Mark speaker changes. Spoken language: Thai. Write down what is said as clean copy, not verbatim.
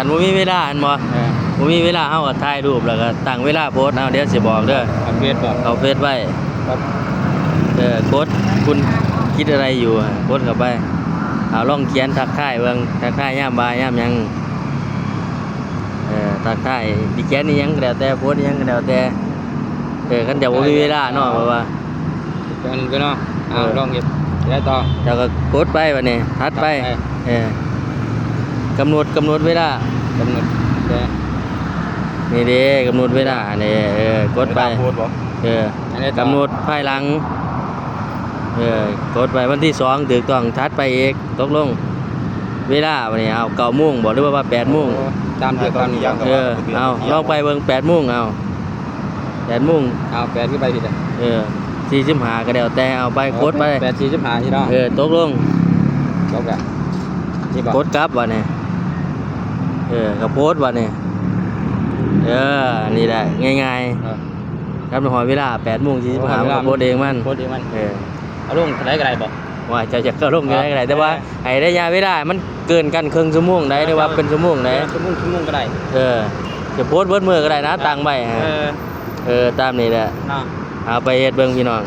Speaker 1: คันบ่มีเวลาอันบ่บ่มีเวลาเฮาก็ถ่ายรูปแล้วก็ตั้งเวลาโพสต์เอาเดี๋ยวสิบอกเด้อ
Speaker 2: เอาเฟซบอก
Speaker 1: เอาเฟซไว้
Speaker 2: ครับ
Speaker 1: กดคุณคิดอะไรอยู่กดเข้าไปเอาลองเขียนทักทายเบิ่งทักทายยามบ่ายยามหยังทักทายดิเขียนนี่หยังก็แล้วแต่โพสต์นี่หยังก็แล้วแต่คันเดี๋ยวบ่มีเวลาเนาะเพราะว่า
Speaker 2: กันก็เนาะเอาลองเก็บได้ต่อ
Speaker 1: เจ้าก็กดไปบัดนี้ทัดไปกำหนดเวลาก
Speaker 2: ำหนดแต่
Speaker 1: นี่เด้กำหนดเวลานี่กดไป
Speaker 3: โพสต์บ่
Speaker 1: กำหนดภายหลังกดไปวันที่2ถูกต้องทัดไปอีกตกลงเวลาบัดนี้เอา9:00 นบ่หรือว่า8:00 น
Speaker 2: ตามเดือนตามนี้
Speaker 1: เอาลองไปเบิ่ง8:00 นเอา8:00 น
Speaker 2: เอาแปดขึ้นไปผิดอ่ะ
Speaker 1: 45ก็แล้วแต่เอาไปกดไป
Speaker 2: 8:45ใช่เนาะ
Speaker 1: ตกลง
Speaker 2: จบกันนี่บอก
Speaker 1: กดกลับบัดนี้ก็โพสต์บัดนี้นี่แหละง่ายๆครับหอยเวลา8:45 มันก็โพสต์เองมัน
Speaker 2: โพสต์เองมันเอาลงอะไรก็ได้บอก
Speaker 1: ว่าจะเข้าลงได้ก็ได้แต่ว่าไอ้ระยะเวลามันเกินกันครึ่งชั่วโมงได้หรือว่าเป็นชั่วโมงได้
Speaker 2: ชั่วโมงก็ได้
Speaker 1: จะโพสต์เบิดมือก็ได้นะตั้งไว้ตามนี้แหละ
Speaker 2: เนาะ
Speaker 1: เอาไปเฮ็ดเบิ่งพี่น้อง